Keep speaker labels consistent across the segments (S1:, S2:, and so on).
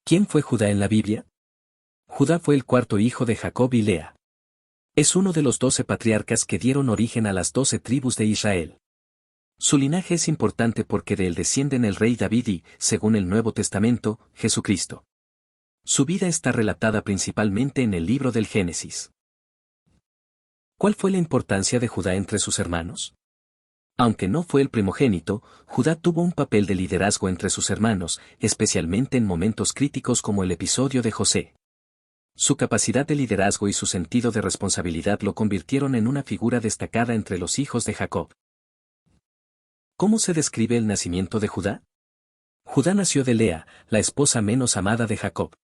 S1: ¿Quién fue Judá en la Biblia? Judá fue el cuarto hijo de Jacob y Lea. Es uno de los 12 patriarcas que dieron origen a las 12 tribus de Israel. Su linaje es importante porque de él descienden el rey David y, según el Nuevo Testamento, Jesucristo. Su vida está relatada principalmente en el libro del Génesis. ¿Cuál fue la importancia de Judá entre sus hermanos? Aunque no fue el primogénito, Judá tuvo un papel de liderazgo entre sus hermanos, especialmente en momentos críticos como el episodio de José. Su capacidad de liderazgo y su sentido de responsabilidad lo convirtieron en una figura destacada entre los hijos de Jacob. ¿Cómo se describe el nacimiento de Judá? Judá nació de Lea, la esposa menos amada de Jacob.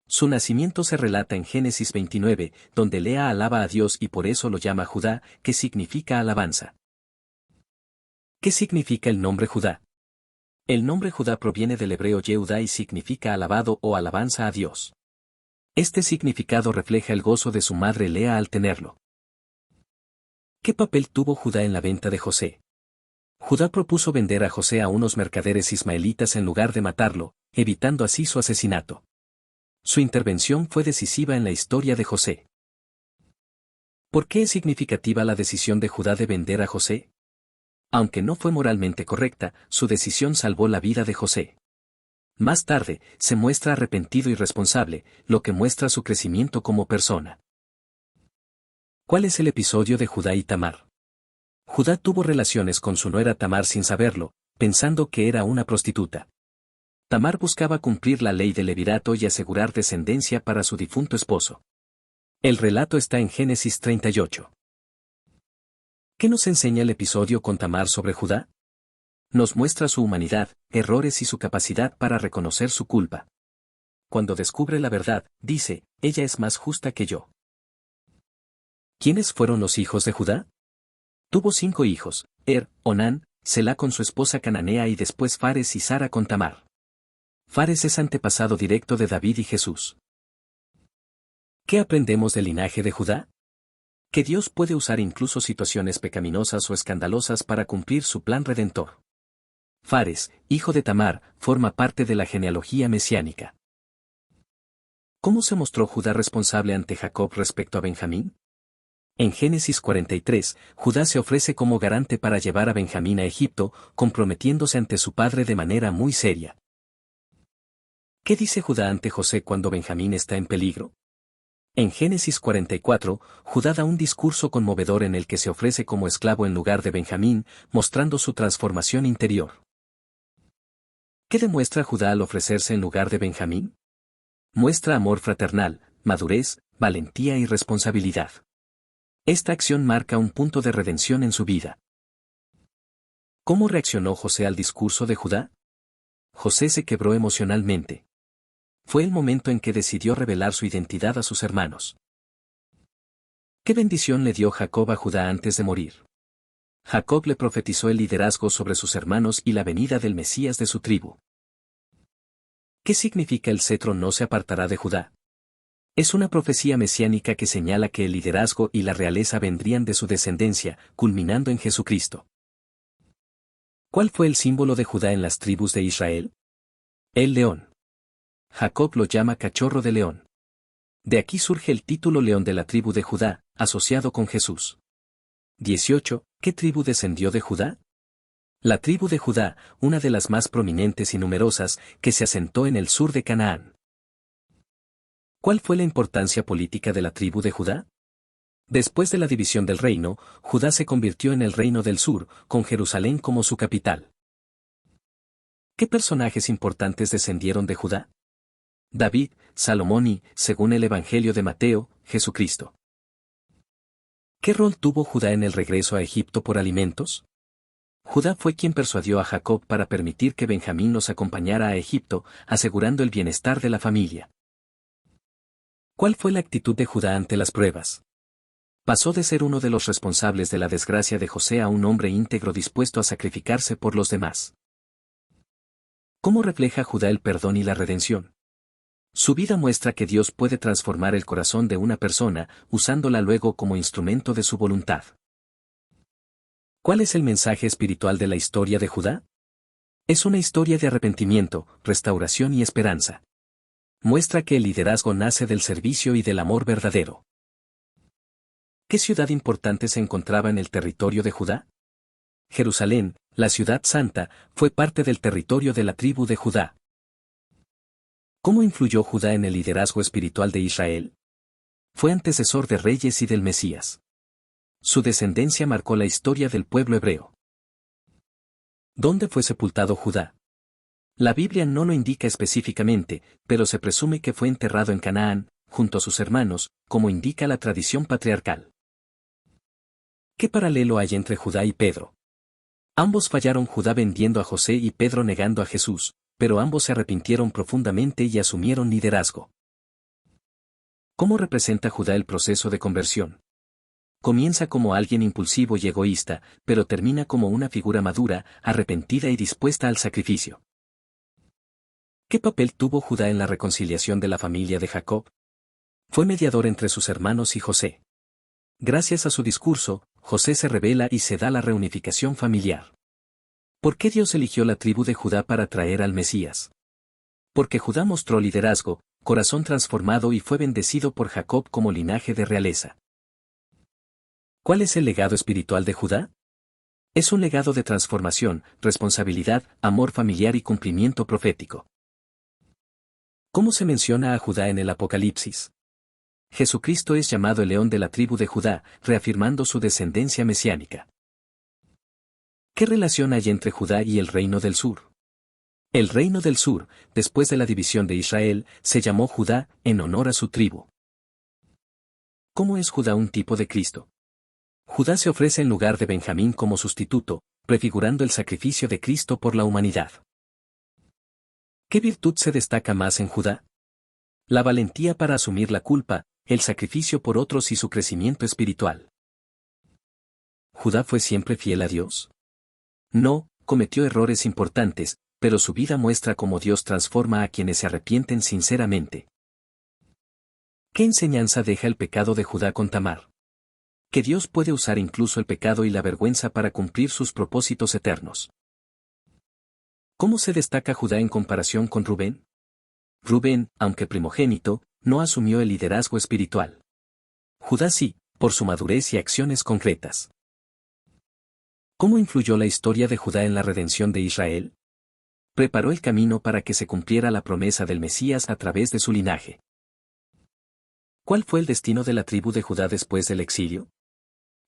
S1: Su nacimiento se relata en Génesis 29, donde Lea alaba a Dios y por eso lo llama Judá, que significa alabanza. ¿Qué significa el nombre Judá? El nombre Judá proviene del hebreo Yehudá y significa alabado o alabanza a Dios. Este significado refleja el gozo de su madre Lea al tenerlo. ¿Qué papel tuvo Judá en la venta de José? Judá propuso vender a José a unos mercaderes ismaelitas en lugar de matarlo, evitando así su asesinato. Su intervención fue decisiva en la historia de José. ¿Por qué es significativa la decisión de Judá de vender a José? Aunque no fue moralmente correcta, su decisión salvó la vida de José. Más tarde, se muestra arrepentido y responsable, lo que muestra su crecimiento como persona. ¿Cuál es el episodio de Judá y Tamar? Judá tuvo relaciones con su nuera Tamar sin saberlo, pensando que era una prostituta. Tamar buscaba cumplir la ley del levirato y asegurar descendencia para su difunto esposo. El relato está en Génesis 38. ¿Qué nos enseña el episodio con Tamar sobre Judá? Nos muestra su humanidad, errores y su capacidad para reconocer su culpa. Cuando descubre la verdad, dice, ella es más justa que yo. ¿Quiénes fueron los hijos de Judá? Tuvo 5 hijos, Onán, Selá con su esposa Cananea y después Fares y Sara con Tamar. Fares es antepasado directo de David y Jesús. ¿Qué aprendemos del linaje de Judá? Que Dios puede usar incluso situaciones pecaminosas o escandalosas para cumplir su plan redentor. Fares, hijo de Tamar, forma parte de la genealogía mesiánica. ¿Cómo se mostró Judá responsable ante Jacob respecto a Benjamín? En Génesis 43, Judá se ofrece como garante para llevar a Benjamín a Egipto, comprometiéndose ante su padre de manera muy seria. ¿Qué dice Judá ante José cuando Benjamín está en peligro? En Génesis 44, Judá da un discurso conmovedor en el que se ofrece como esclavo en lugar de Benjamín, mostrando su transformación interior. ¿Qué demuestra Judá al ofrecerse en lugar de Benjamín? Muestra amor fraternal, madurez, valentía y responsabilidad. Esta acción marca un punto de redención en su vida. ¿Cómo reaccionó José al discurso de Judá? José se quebró emocionalmente. Fue el momento en que decidió revelar su identidad a sus hermanos. ¿Qué bendición le dio Jacob a Judá antes de morir? Jacob le profetizó el liderazgo sobre sus hermanos y la venida del Mesías de su tribu. ¿Qué significa el cetro no se apartará de Judá? Es una profecía mesiánica que señala que el liderazgo y la realeza vendrían de su descendencia, culminando en Jesucristo. ¿Cuál fue el símbolo de Judá en las tribus de Israel? El león. Jacob lo llama cachorro de león. De aquí surge el título león de la tribu de Judá, asociado con Jesús. 18. ¿Qué tribu descendió de Judá? La tribu de Judá, una de las más prominentes y numerosas, que se asentó en el sur de Canaán. ¿Cuál fue la importancia política de la tribu de Judá? Después de la división del reino, Judá se convirtió en el reino del sur, con Jerusalén como su capital. ¿Qué personajes importantes descendieron de Judá? David, Salomón y, según el Evangelio de Mateo, Jesucristo. ¿Qué rol tuvo Judá en el regreso a Egipto por alimentos? Judá fue quien persuadió a Jacob para permitir que Benjamín los acompañara a Egipto, asegurando el bienestar de la familia. ¿Cuál fue la actitud de Judá ante las pruebas? Pasó de ser uno de los responsables de la desgracia de José a un hombre íntegro dispuesto a sacrificarse por los demás. ¿Cómo refleja Judá el perdón y la redención? Su vida muestra que Dios puede transformar el corazón de una persona, usándola luego como instrumento de su voluntad. ¿Cuál es el mensaje espiritual de la historia de Judá? Es una historia de arrepentimiento, restauración y esperanza. Muestra que el liderazgo nace del servicio y del amor verdadero. ¿Qué ciudad importante se encontraba en el territorio de Judá? Jerusalén, la ciudad santa, fue parte del territorio de la tribu de Judá. ¿Cómo influyó Judá en el liderazgo espiritual de Israel? Fue antecesor de reyes y del Mesías. Su descendencia marcó la historia del pueblo hebreo. ¿Dónde fue sepultado Judá? La Biblia no lo indica específicamente, pero se presume que fue enterrado en Canaán, junto a sus hermanos, como indica la tradición patriarcal. ¿Qué paralelo hay entre Judá y Pedro? Ambos fallaron, Judá vendiendo a José y Pedro negando a Jesús, pero ambos se arrepintieron profundamente y asumieron liderazgo. ¿Cómo representa Judá el proceso de conversión? Comienza como alguien impulsivo y egoísta, pero termina como una figura madura, arrepentida y dispuesta al sacrificio. ¿Qué papel tuvo Judá en la reconciliación de la familia de Jacob? Fue mediador entre sus hermanos y José. Gracias a su discurso, José se revela y se da la reunificación familiar. ¿Por qué Dios eligió la tribu de Judá para traer al Mesías? Porque Judá mostró liderazgo, corazón transformado y fue bendecido por Jacob como linaje de realeza. ¿Cuál es el legado espiritual de Judá? Es un legado de transformación, responsabilidad, amor familiar y cumplimiento profético. ¿Cómo se menciona a Judá en el Apocalipsis? Jesucristo es llamado el león de la tribu de Judá, reafirmando su descendencia mesiánica. ¿Qué relación hay entre Judá y el reino del sur? El reino del sur, después de la división de Israel, se llamó Judá, en honor a su tribu. ¿Cómo es Judá un tipo de Cristo? Judá se ofrece en lugar de Benjamín como sustituto, prefigurando el sacrificio de Cristo por la humanidad. ¿Qué virtud se destaca más en Judá? La valentía para asumir la culpa, el sacrificio por otros y su crecimiento espiritual. ¿Judá fue siempre fiel a Dios? No, cometió errores importantes, pero su vida muestra cómo Dios transforma a quienes se arrepienten sinceramente. ¿Qué enseñanza deja el pecado de Judá con Tamar? Que Dios puede usar incluso el pecado y la vergüenza para cumplir sus propósitos eternos. ¿Cómo se destaca Judá en comparación con Rubén? Rubén, aunque primogénito, no asumió el liderazgo espiritual. Judá sí, por su madurez y acciones concretas. ¿Cómo influyó la historia de Judá en la redención de Israel? Preparó el camino para que se cumpliera la promesa del Mesías a través de su linaje. ¿Cuál fue el destino de la tribu de Judá después del exilio?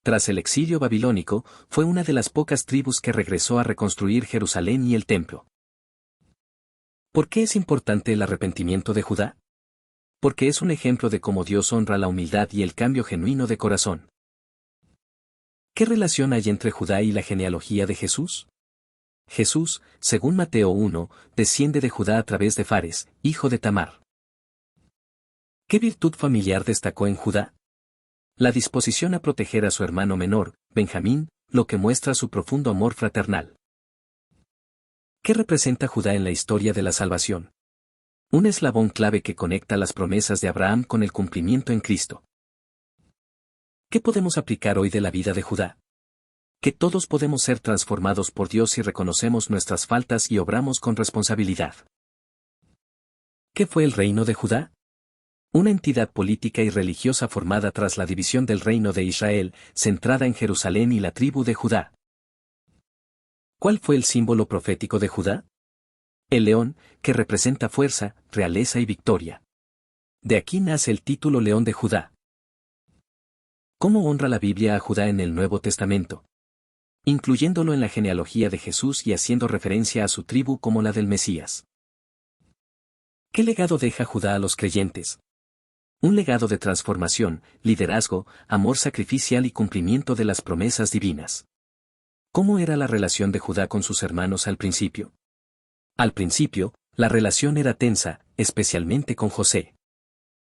S1: Tras el exilio babilónico, fue una de las pocas tribus que regresó a reconstruir Jerusalén y el templo. ¿Por qué es importante el arrepentimiento de Judá? Porque es un ejemplo de cómo Dios honra la humildad y el cambio genuino de corazón. ¿Qué relación hay entre Judá y la genealogía de Jesús? Jesús, según Mateo 1, desciende de Judá a través de Fares, hijo de Tamar. ¿Qué virtud familiar destacó en Judá? La disposición a proteger a su hermano menor, Benjamín, lo que muestra su profundo amor fraternal. ¿Qué representa Judá en la historia de la salvación? Un eslabón clave que conecta las promesas de Abraham con el cumplimiento en Cristo. ¿Qué podemos aplicar hoy de la vida de Judá? Que todos podemos ser transformados por Dios si reconocemos nuestras faltas y obramos con responsabilidad. ¿Qué fue el reino de Judá? Una entidad política y religiosa formada tras la división del reino de Israel, centrada en Jerusalén y la tribu de Judá. ¿Cuál fue el símbolo profético de Judá? El león, que representa fuerza, realeza y victoria. De aquí nace el título León de Judá. ¿Cómo honra la Biblia a Judá en el Nuevo Testamento? Incluyéndolo en la genealogía de Jesús y haciendo referencia a su tribu como la del Mesías. ¿Qué legado deja Judá a los creyentes? Un legado de transformación, liderazgo, amor sacrificial y cumplimiento de las promesas divinas. ¿Cómo era la relación de Judá con sus hermanos al principio? Al principio, la relación era tensa, especialmente con José.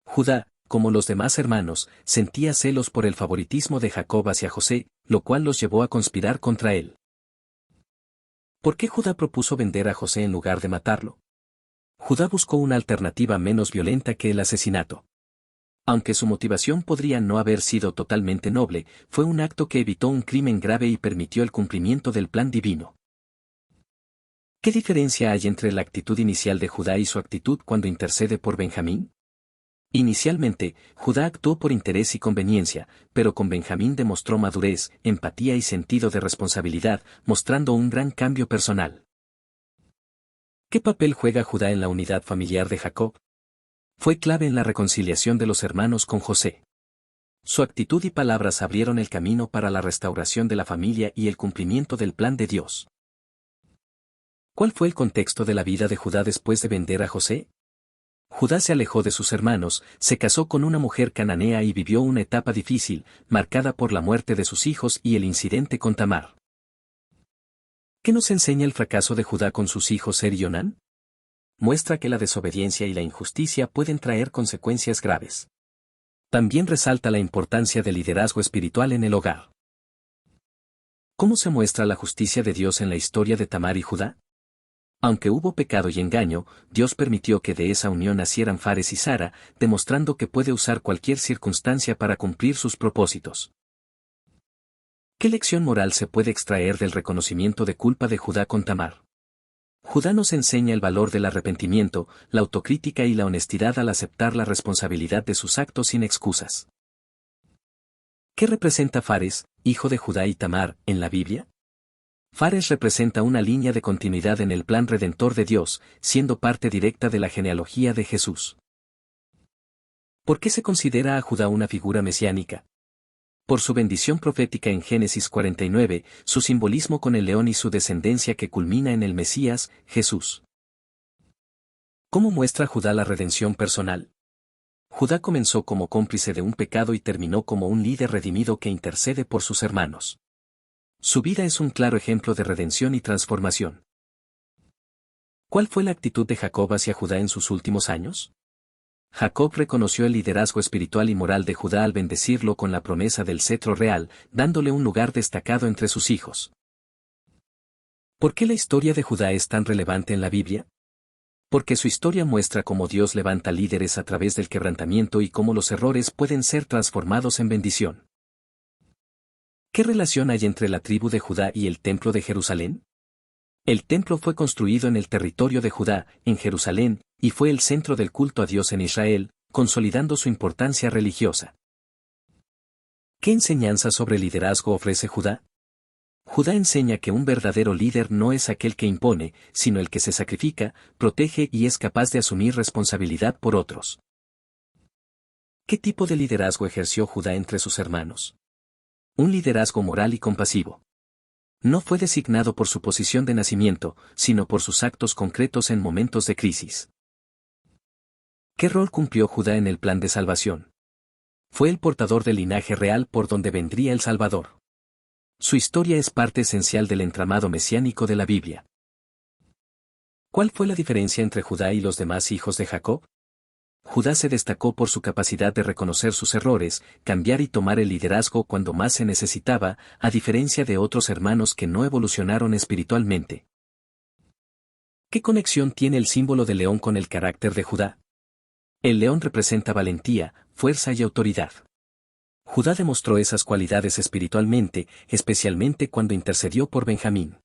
S1: Judá, como los demás hermanos, sentía celos por el favoritismo de Jacob hacia José, lo cual los llevó a conspirar contra él. ¿Por qué Judá propuso vender a José en lugar de matarlo? Judá buscó una alternativa menos violenta que el asesinato. Aunque su motivación podría no haber sido totalmente noble, fue un acto que evitó un crimen grave y permitió el cumplimiento del plan divino. ¿Qué diferencia hay entre la actitud inicial de Judá y su actitud cuando intercede por Benjamín? Inicialmente, Judá actuó por interés y conveniencia, pero con Benjamín demostró madurez, empatía y sentido de responsabilidad, mostrando un gran cambio personal. ¿Qué papel juega Judá en la unidad familiar de Jacob? Fue clave en la reconciliación de los hermanos con José. Su actitud y palabras abrieron el camino para la restauración de la familia y el cumplimiento del plan de Dios. ¿Cuál fue el contexto de la vida de Judá después de vender a José? Judá se alejó de sus hermanos, se casó con una mujer cananea y vivió una etapa difícil, marcada por la muerte de sus hijos y el incidente con Tamar. ¿Qué nos enseña el fracaso de Judá con sus hijos Er y Onán? Muestra que la desobediencia y la injusticia pueden traer consecuencias graves. También resalta la importancia del liderazgo espiritual en el hogar. ¿Cómo se muestra la justicia de Dios en la historia de Tamar y Judá? Aunque hubo pecado y engaño, Dios permitió que de esa unión nacieran Fares y Sara, demostrando que puede usar cualquier circunstancia para cumplir sus propósitos. ¿Qué lección moral se puede extraer del reconocimiento de culpa de Judá con Tamar? Judá nos enseña el valor del arrepentimiento, la autocrítica y la honestidad al aceptar la responsabilidad de sus actos sin excusas. ¿Qué representa Fares, hijo de Judá y Tamar, en la Biblia? Fares representa una línea de continuidad en el plan redentor de Dios, siendo parte directa de la genealogía de Jesús. ¿Por qué se considera a Judá una figura mesiánica? Por su bendición profética en Génesis 49, su simbolismo con el león y su descendencia que culmina en el Mesías, Jesús. ¿Cómo muestra Judá la redención personal? Judá comenzó como cómplice de un pecado y terminó como un líder redimido que intercede por sus hermanos. Su vida es un claro ejemplo de redención y transformación. ¿Cuál fue la actitud de Jacob hacia Judá en sus últimos años? Jacob reconoció el liderazgo espiritual y moral de Judá al bendecirlo con la promesa del cetro real, dándole un lugar destacado entre sus hijos. ¿Por qué la historia de Judá es tan relevante en la Biblia? Porque su historia muestra cómo Dios levanta líderes a través del quebrantamiento y cómo los errores pueden ser transformados en bendición. ¿Qué relación hay entre la tribu de Judá y el templo de Jerusalén? El templo fue construido en el territorio de Judá, en Jerusalén, y fue el centro del culto a Dios en Israel, consolidando su importancia religiosa. ¿Qué enseñanza sobre liderazgo ofrece Judá? Judá enseña que un verdadero líder no es aquel que impone, sino el que se sacrifica, protege y es capaz de asumir responsabilidad por otros. ¿Qué tipo de liderazgo ejerció Judá entre sus hermanos? Un liderazgo moral y compasivo. No fue designado por su posición de nacimiento, sino por sus actos concretos en momentos de crisis. ¿Qué rol cumplió Judá en el plan de salvación? Fue el portador del linaje real por donde vendría el Salvador. Su historia es parte esencial del entramado mesiánico de la Biblia. ¿Cuál fue la diferencia entre Judá y los demás hijos de Jacob? Judá se destacó por su capacidad de reconocer sus errores, cambiar y tomar el liderazgo cuando más se necesitaba, a diferencia de otros hermanos que no evolucionaron espiritualmente. ¿Qué conexión tiene el símbolo de león con el carácter de Judá? El león representa valentía, fuerza y autoridad. Judá demostró esas cualidades espiritualmente, especialmente cuando intercedió por Benjamín.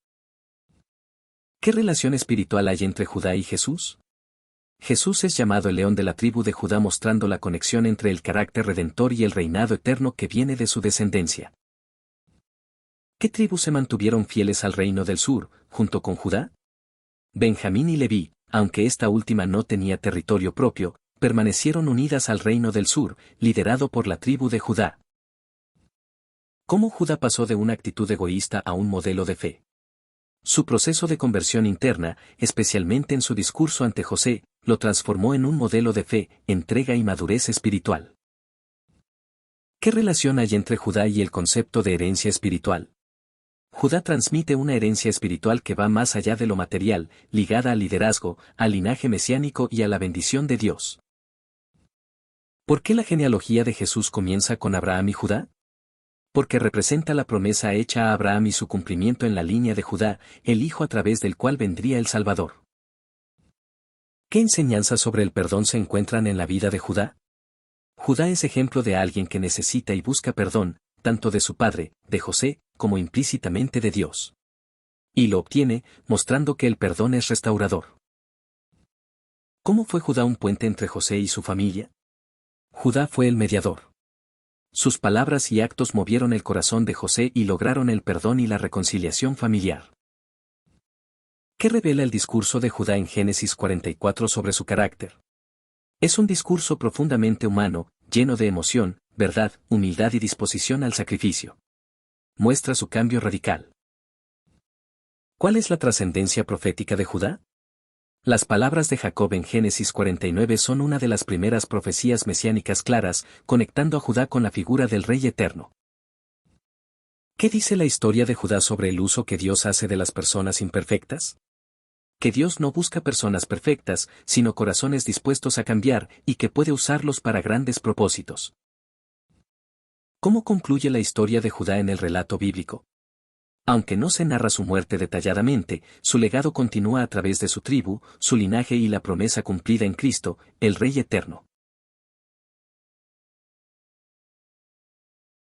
S1: ¿Qué relación espiritual hay entre Judá y Jesús? Jesús es llamado el león de la tribu de Judá, mostrando la conexión entre el carácter redentor y el reinado eterno que viene de su descendencia. ¿Qué tribus se mantuvieron fieles al reino del sur, junto con Judá? Benjamín y Leví, aunque esta última no tenía territorio propio, permanecieron unidas al reino del sur, liderado por la tribu de Judá. ¿Cómo Judá pasó de una actitud egoísta a un modelo de fe? Su proceso de conversión interna, especialmente en su discurso ante José, lo transformó en un modelo de fe, entrega y madurez espiritual. ¿Qué relación hay entre Judá y el concepto de herencia espiritual? Judá transmite una herencia espiritual que va más allá de lo material, ligada al liderazgo, al linaje mesiánico y a la bendición de Dios. ¿Por qué la genealogía de Jesús comienza con Abraham y Judá? Porque representa la promesa hecha a Abraham y su cumplimiento en la línea de Judá, el hijo a través del cual vendría el Salvador. ¿Qué enseñanzas sobre el perdón se encuentran en la vida de Judá? Judá es ejemplo de alguien que necesita y busca perdón, tanto de su padre, de José, como implícitamente de Dios. Y lo obtiene, mostrando que el perdón es restaurador. ¿Cómo fue Judá un puente entre José y su familia? Judá fue el mediador. Sus palabras y actos movieron el corazón de José y lograron el perdón y la reconciliación familiar. ¿Qué revela el discurso de Judá en Génesis 44 sobre su carácter? Es un discurso profundamente humano, lleno de emoción, verdad, humildad y disposición al sacrificio. Muestra su cambio radical. ¿Cuál es la trascendencia profética de Judá? Las palabras de Jacob en Génesis 49 son una de las primeras profecías mesiánicas claras, conectando a Judá con la figura del Rey eterno. ¿Qué dice la historia de Judá sobre el uso que Dios hace de las personas imperfectas? Que Dios no busca personas perfectas, sino corazones dispuestos a cambiar y que puede usarlos para grandes propósitos. ¿Cómo concluye la historia de Judá en el relato bíblico? Aunque no se narra su muerte detalladamente, su legado continúa a través de su tribu, su linaje y la promesa cumplida en Cristo, el Rey eterno.